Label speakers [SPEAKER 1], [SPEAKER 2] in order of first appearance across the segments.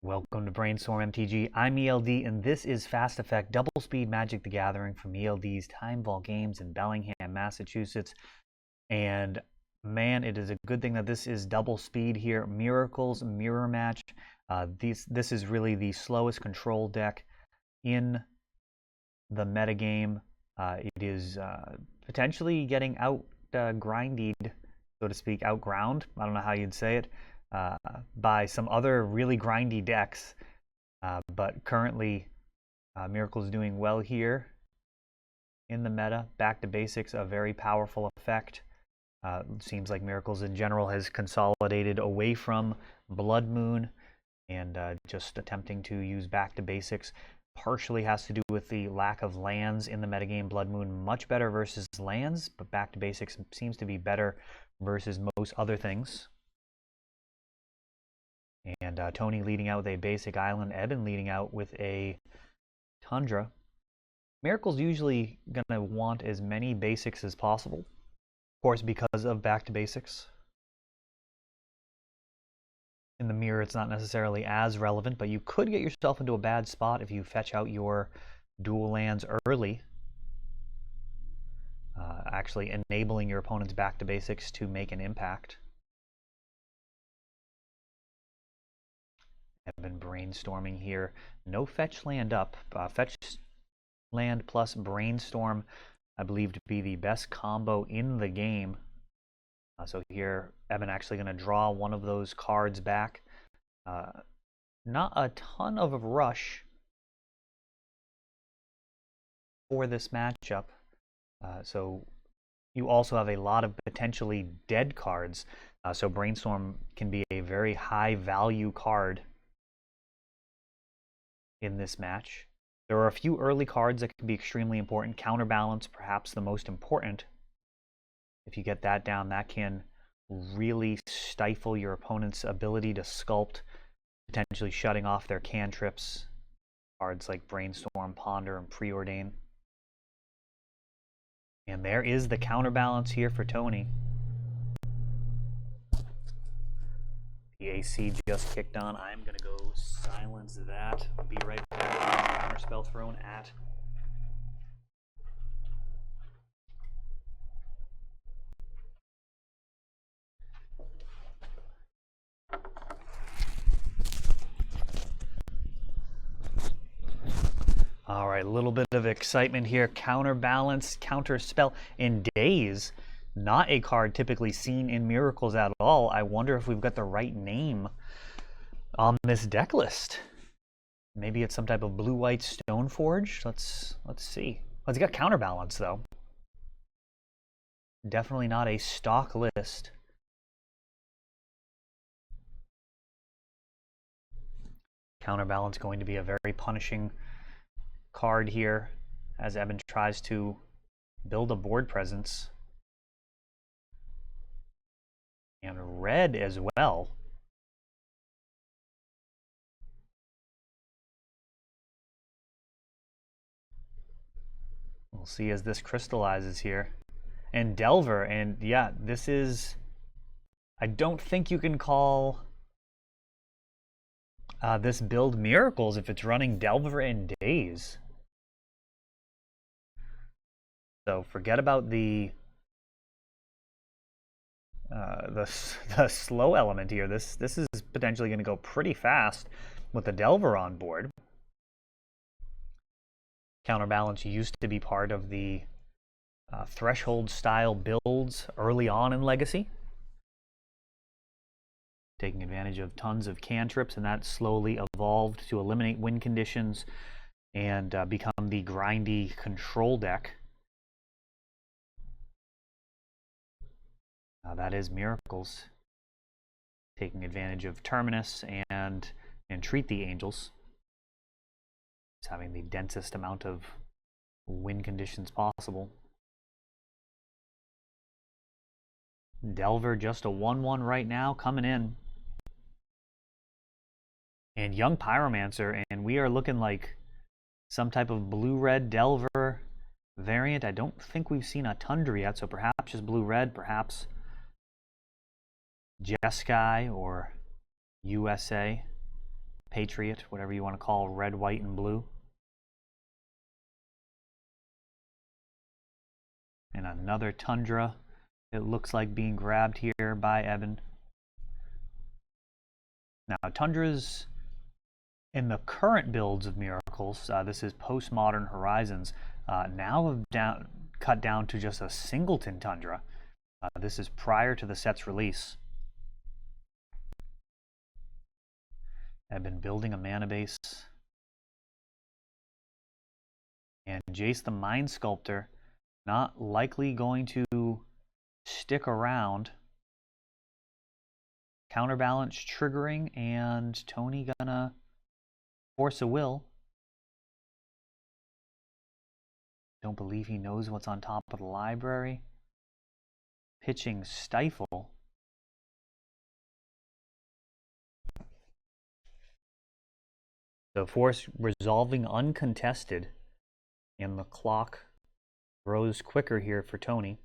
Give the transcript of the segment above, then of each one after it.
[SPEAKER 1] Welcome to Brainstorm MTG. I'm ELD, and this is Fast Effect Double Speed Magic the Gathering from ELD's Time Vault Games in Bellingham, Massachusetts. And man, it is a good thing that this is double speed here. Miracles Mirror Match. This is really the slowest control deck in the metagame. It is potentially getting out grindied, so to speak, outground. I don't know how you'd say it. By some other really grindy decks, but currently Miracle's doing well here in the meta. Back to basics, a very powerful effect. Seems like Miracles in general has consolidated away from Blood Moon and just attempting to use back to basics. Partially has to do with the lack of lands in the metagame. Blood Moon much better versus lands, but back to basics seems to be better versus most other things. And Tony leading out with a basic island, Eben leading out with a Tundra. Miracle's usually going to want as many basics as possible, of course, because of back to basics. In the mirror, it's not necessarily as relevant, but you could get yourself into a bad spot if you fetch out your dual lands early, actually enabling your opponent's back to basics to make an impact. I've been brainstorming here. No fetch land up. Fetch land plus brainstorm, I believe, to be the best combo in the game. So here, Evan actually going to draw one of those cards back. Not a ton of rush for this matchup. So you also have a lot of potentially dead cards. So brainstorm can be a very high value card in this match. There are a few early cards that can be extremely important. Counterbalance, perhaps the most important. If you get that down, that can really stifle your opponent's ability to sculpt, potentially shutting off their cantrips. Cards like Brainstorm, Ponder, and Preordain. And there is the counterbalance here for Tony. The AC just kicked on. I'm going to go silence that. I'll be right back. Counterspell thrown at. All right, a little bit of excitement here. Counterbalance, Counterspell in Daze. Not a card typically seen in Miracles at all. I wonder if we've got the right name on this deck list. Maybe it's some type of blue-white Stoneforge. Let's see. It's got Counterbalance, though. Definitely not a stock list. Counterbalance going to be a very punishing card here as Eben tries to build a board presence. And red as well. We'll see as this crystallizes here. And Delver, and yeah, this is... I don't think you can call this build Miracles if it's running Delver and Daze. So forget about the slow element here. This is potentially going to go pretty fast with the Delver on board. Counterbalance used to be part of the threshold style builds early on in Legacy, taking advantage of tons of cantrips, and that slowly evolved to eliminate win conditions and become the grindy control deck. That is Miracles, taking advantage of Terminus and Entreat the Angels. It's having the densest amount of win conditions possible. Delver just a 1/1 right now, coming in. And Young Pyromancer, and we are looking like some type of blue-red Delver variant. I don't think we've seen a Tundra yet, so perhaps just blue-red, perhaps Jeskai or USA. Patriot, whatever you want to call red, white, and blue. And another Tundra. It looks like being grabbed here by Eben. Now, Tundras in the current builds of Miracles, this is Postmodern Horizons, now have cut down to just a singleton Tundra. This is prior to the set's release. I've been building a mana base. And Jace the Mind Sculptor, not likely going to stick around. Counterbalance triggering, and Tony gonna force a will. Don't believe he knows what's on top of the library. Pitching Stifle. So force resolving uncontested, and the clock grows quicker here for Tony.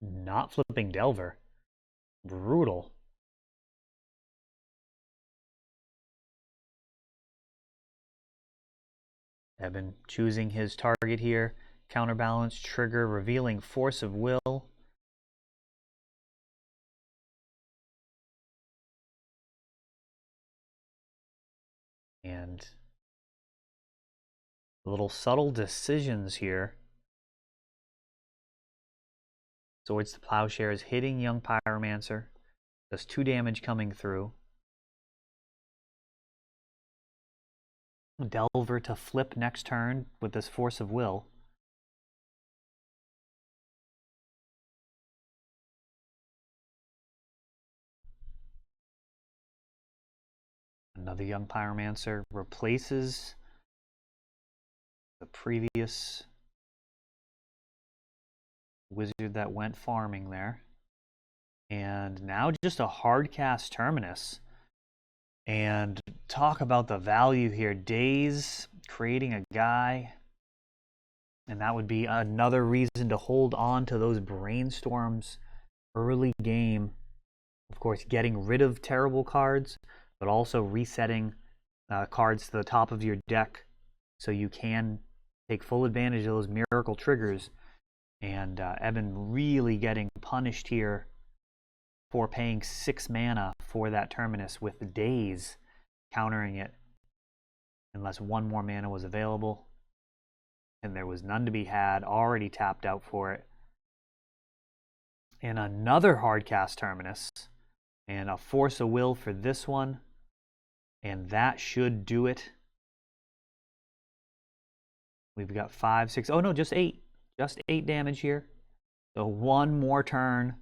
[SPEAKER 1] Not flipping Delver. Brutal. Eben choosing his target here. Counterbalance, trigger, revealing Force of Will. And little subtle decisions here. Swords to Plowshares hitting Young Pyromancer. Does 2 damage coming through. Delver to flip next turn with this Force of Will. Another Young Pyromancer replaces the previous wizard that went farming there. And now just a hard cast Terminus. And talk about the value here. Daze creating a guy. And that would be another reason to hold on to those Brainstorms early game. Of course, getting rid of terrible cards, but also resetting cards to the top of your deck so you can take full advantage of those miracle triggers. And Eben really getting punished here for paying 6 mana for that Terminus with the Daze countering it unless 1 more mana was available. And there was none to be had, already tapped out for it. And another hardcast Terminus. And a Force of Will for this one. And that should do it. We've got 5, 6, oh no, just 8. Just 8 damage here. So 1 more turn.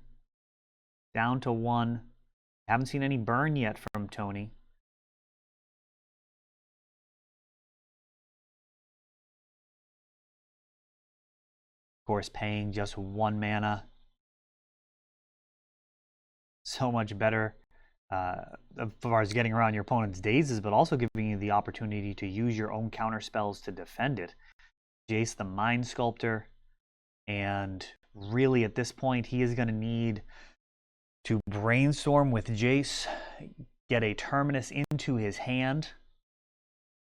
[SPEAKER 1] Down to 1. Haven't seen any burn yet from Tony. Of course, paying just 1 mana. So much better as far as getting around your opponent's dazes, but also giving you the opportunity to use your own counter spells to defend it. Jace the Mind Sculptor. And really at this point, he is going to need to brainstorm with Jace, get a Terminus into his hand,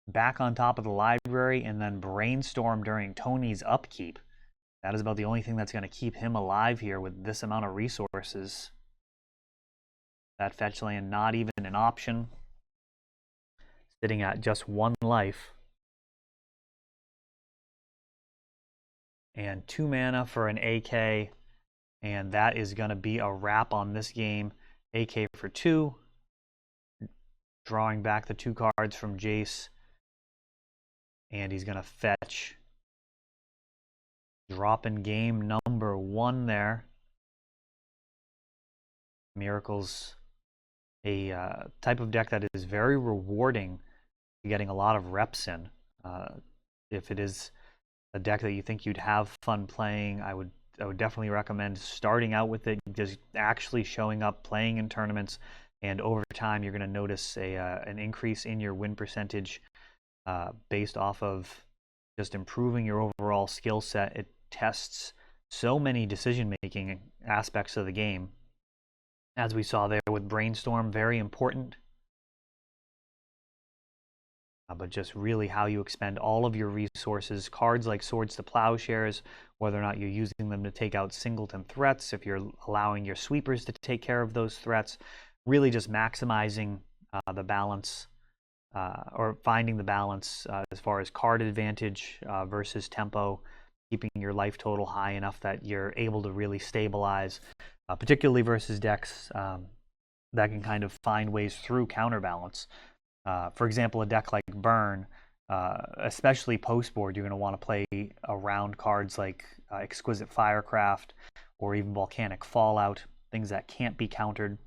[SPEAKER 1] back on top of the library, and then brainstorm during Tony's upkeep. That is about the only thing that's going to keep him alive here with this amount of resources. That fetch land not even an option. Sitting at just 1 life. And 2 mana for an AK. And that is going to be a wrap on this game. AK for 2. Drawing back the 2 cards from Jace. And he's going to fetch. Dropping game number 1 there. Miracles, a type of deck that is very rewarding, getting a lot of reps in. If it is a deck that you think you'd have fun playing, I would definitely recommend starting out with it, just actually showing up, playing in tournaments, and over time you're going to notice an increase in your win percentage based off of just improving your overall skill set. It tests so many decision-making aspects of the game. as we saw there with Brainstorm, very important. But just really how you expend all of your resources. Cards like Swords to Plowshares, whether or not you're using them to take out singleton threats, if you're allowing your sweepers to take care of those threats, really just maximizing the balance or finding the balance as far as card advantage versus tempo, keeping your life total high enough that you're able to really stabilize, particularly versus decks that can kind of find ways through counterbalance. For example, a deck like Burn, especially post-board, you're going to want to play around cards like Exquisite Firecraft or even Volcanic Fallout, things that can't be countered.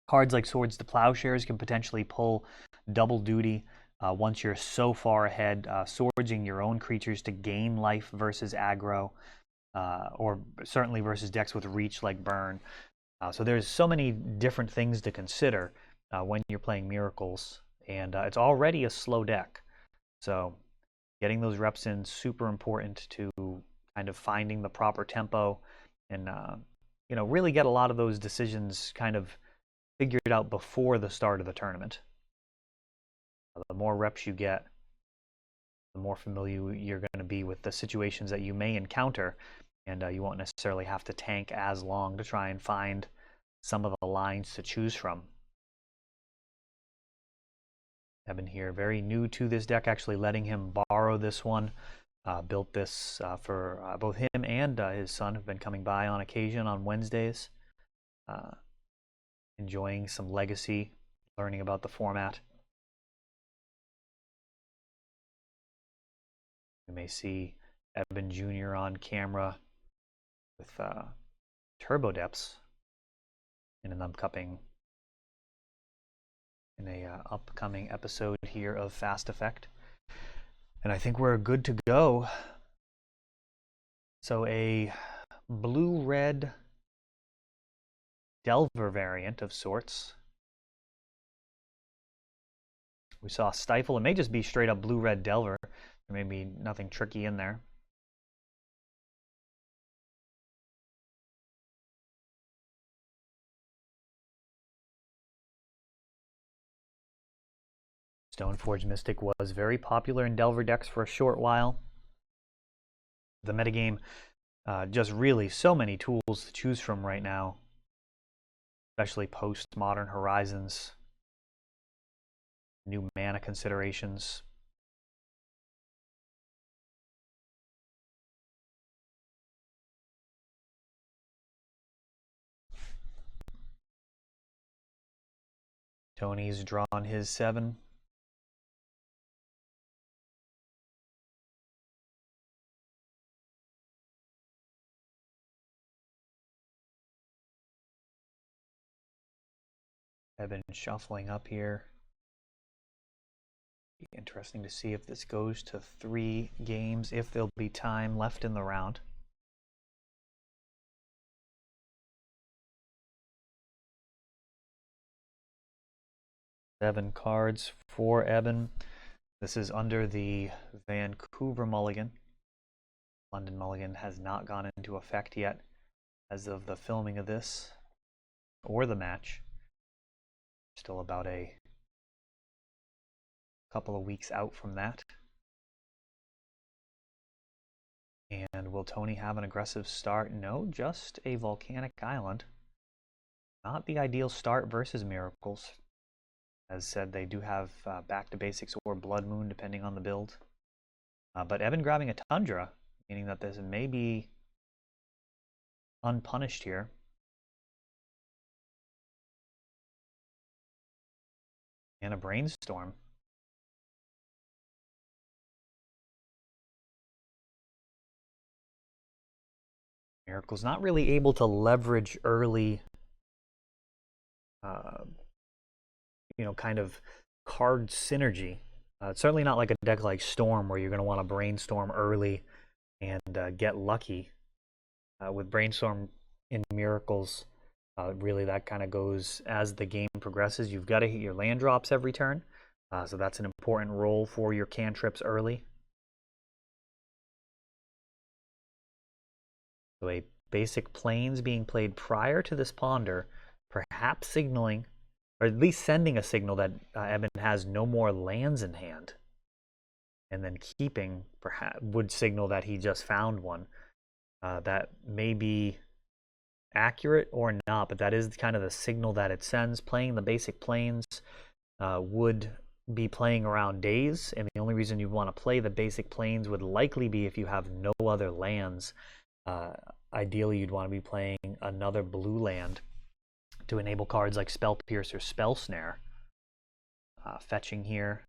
[SPEAKER 1] Cards like Swords to Plowshares can potentially pull double duty once you're so far ahead, swordsing your own creatures to gain life versus aggro, or certainly versus decks with reach like Burn. So there's so many different things to consider when you're playing Miracles, and it's already a slow deck. So getting those reps in super important to kind of finding the proper tempo and really get a lot of those decisions kind of figured out before the start of the tournament. The more reps you get, the more familiar you're going to be with the situations that you may encounter, and you won't necessarily have to tank as long to try and find some of the lines to choose from. Evan here, very new to this deck, actually letting him borrow this one. Built this for both him and his son, who've been coming by on occasion on Wednesdays. Enjoying some Legacy, learning about the format. You may see Evan Jr. on camera with Turbo Depths in an upcoming episode here of Fast Effect. And I think we're good to go. So a blue-red Delver variant of sorts. We saw Stifle. It may just be straight up blue-red Delver. There may be nothing tricky in there. Stoneforge Mystic was very popular in Delver decks for a short while. The metagame, just really so many tools to choose from right now, especially post Modern Horizons. New mana considerations. Tony's drawn his 7. Evan shuffling up here. Be interesting to see if this goes to 3 games, if there'll be time left in the round. Seven cards for Evan. This is under the Vancouver Mulligan. London Mulligan has not gone into effect yet as of the filming of this or the match. Still about a couple of weeks out from that. And will Tony have an aggressive start? No, just a Volcanic Island. Not the ideal start versus Miracles. As said, they do have Back to Basics or Blood Moon, depending on the build. But Evan grabbing a Tundra, meaning that this may be unpunished here. And a Brainstorm. Miracle's not really able to leverage early, kind of card synergy. It's certainly not like a deck like Storm where you're going to want to Brainstorm early and get lucky. With Brainstorm in Miracles, really that kind of goes as the game progresses. You've got to hit your land drops every turn, so that's an important role for your cantrips early. So a basic Plains being played prior to this Ponder, perhaps signaling, or at least sending a signal that Eben has no more lands in hand. And then keeping perhaps would signal that he just found one. That may be accurate or not, but that is kind of the signal that it sends. Playing the basic planes would be playing around days, and the only reason you want to play the basic planes would likely be if you have no other lands. Ideally, you'd want to be playing another blue land to enable cards like Spell Pierce or Spell Snare. Fetching here.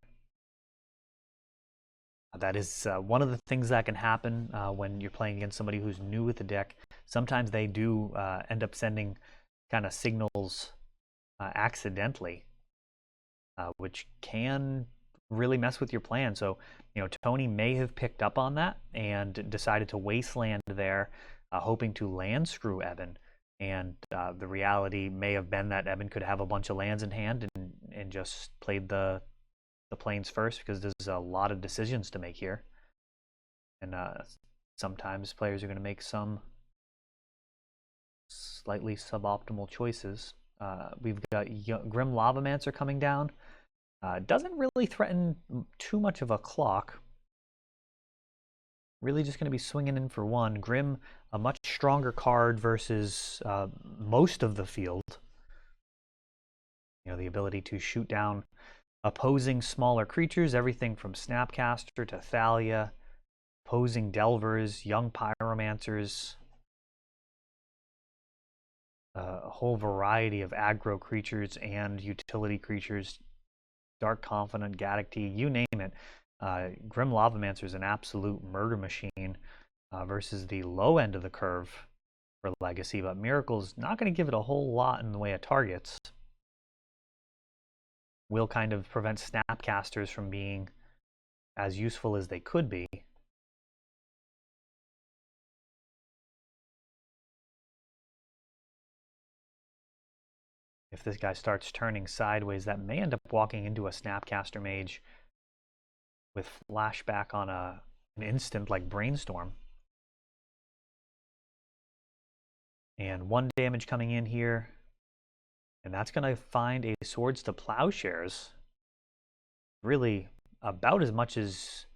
[SPEAKER 1] That is one of the things that can happen when you're playing against somebody who's new with the deck. Sometimes they do end up sending kind of signals accidentally, which can really mess with your plan. So, Tony may have picked up on that and decided to wasteland there, hoping to land screw Eben. And the reality may have been that Eben could have a bunch of lands in hand and just played the planes first, because there's a lot of decisions to make here. And sometimes players are going to make some slightly suboptimal choices. We've got Grim Lavamancer coming down. Doesn't really threaten too much of a clock. Really just going to be swinging in for one. Grim, a much stronger card versus most of the field. The ability to shoot down opposing smaller creatures, everything from Snapcaster to Thalia, opposing Delvers, young Pyromancers, a whole variety of aggro creatures and utility creatures, Dark Confidant, Gaddock, you name it. Grim Lavamancer is an absolute murder machine versus the low end of the curve for Legacy, but Miracle's not going to give it a whole lot in the way of targets. Will kind of prevent Snapcasters from being as useful as they could be. If this guy starts turning sideways, that may end up walking into a Snapcaster Mage with flashback on an instant like Brainstorm. And 1 damage coming in here. And that's going to find a Swords to Plowshares. Really about as much as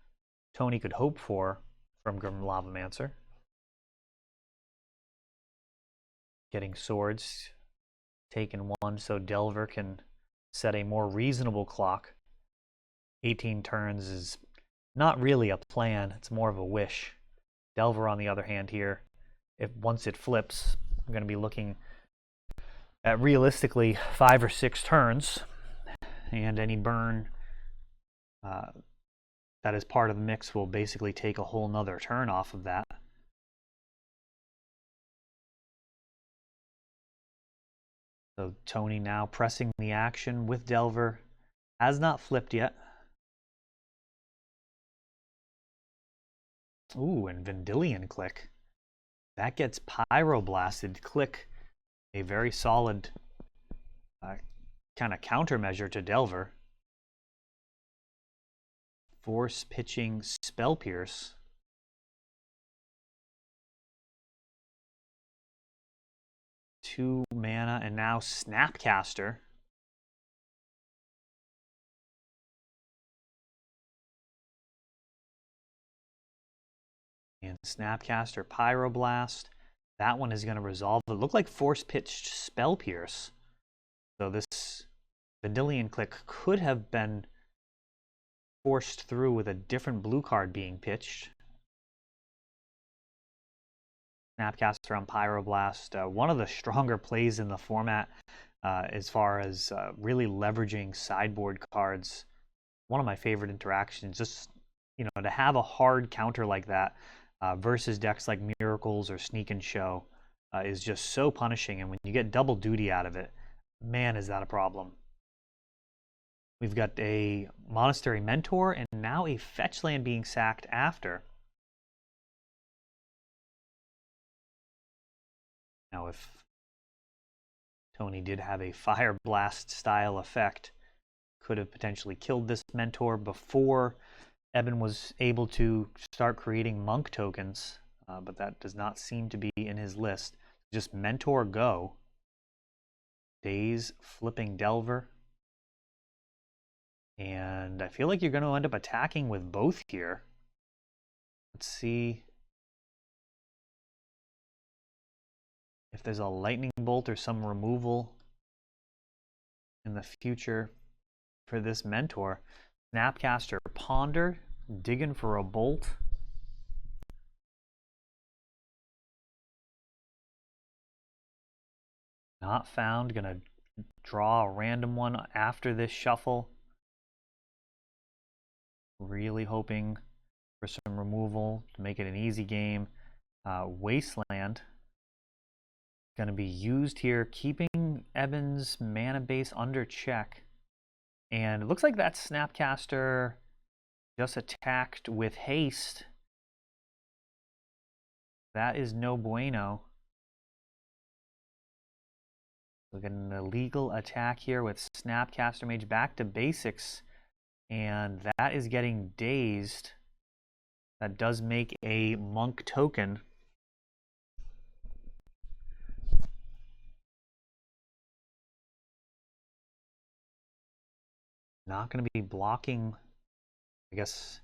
[SPEAKER 1] Tony could hope for from Grim Lavamancer. Getting swords, taking one so Delver can set a more reasonable clock. 18 turns is not really a plan, it's more of a wish. Delver, on the other hand, here, once it flips, I'm going to be looking at realistically 5 or 6 turns, and any burn that is part of the mix will basically take a whole nother turn off of that. So Tony now pressing the action with Delver. Has not flipped yet. Ooh, and Vendilion Click. That gets Pyroblasted. Click, a very solid kind of countermeasure to Delver. Force pitching Spell Pierce. Two mana, and now Snapcaster. And Snapcaster, Pyroblast. That one is going to resolve. It looked like Force pitched Spell Pierce. So this Vendilion Click could have been forced through with a different blue card being pitched. Snapcaster on Pyroblast, one of the stronger plays in the format as far as really leveraging sideboard cards. One of my favorite interactions, just to have a hard counter like that versus decks like Miracles or Sneak and Show is just so punishing. And when you get double duty out of it, man, is that a problem. We've got a Monastery Mentor and now a fetch land being sacked after. Now, if Tony did have a Fire Blast style effect, could have potentially killed this Mentor before Eben was able to start creating Monk tokens, but that does not seem to be in his list. Just Mentor go. Daze flipping Delver. And I feel like you're going to end up attacking with both here. Let's see if there's a lightning bolt or some removal in the future for this mentor. Snapcaster Ponder, digging for a bolt. Not found. Gonna draw a random one after this shuffle. Really hoping for some removal to make it an easy game. Wasteland going to be used here, keeping Eben's mana base under check. And it looks like that Snapcaster just attacked with haste. That is no bueno. Look at an illegal attack here with Snapcaster Mage back to basics. And that is getting dazed. That does make a monk token. Not going to be blocking, I guess.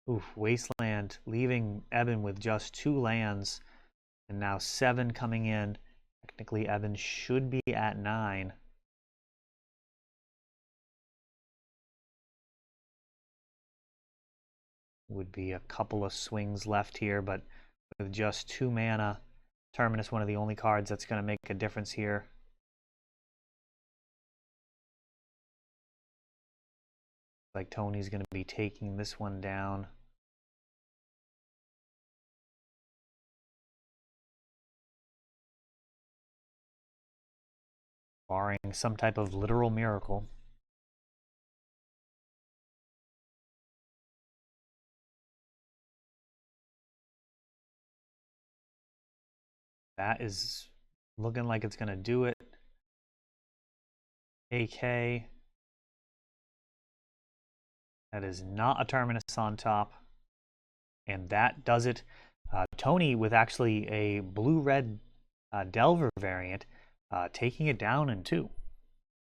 [SPEAKER 1] Oof, Wasteland leaving Eben with just 2 lands. And now 7 coming in. Technically, Eben should be at 9. Would be a couple of swings left here, but with just 2 mana, Terminus one of the only cards that's going to make a difference here. Like Tony's going to be taking this one down. Barring some type of literal miracle. That is looking like it's going to do it. AK. That is not a Terminus on top. And that does it. Tony with actually a blue-red Delver variant, taking it down in 2.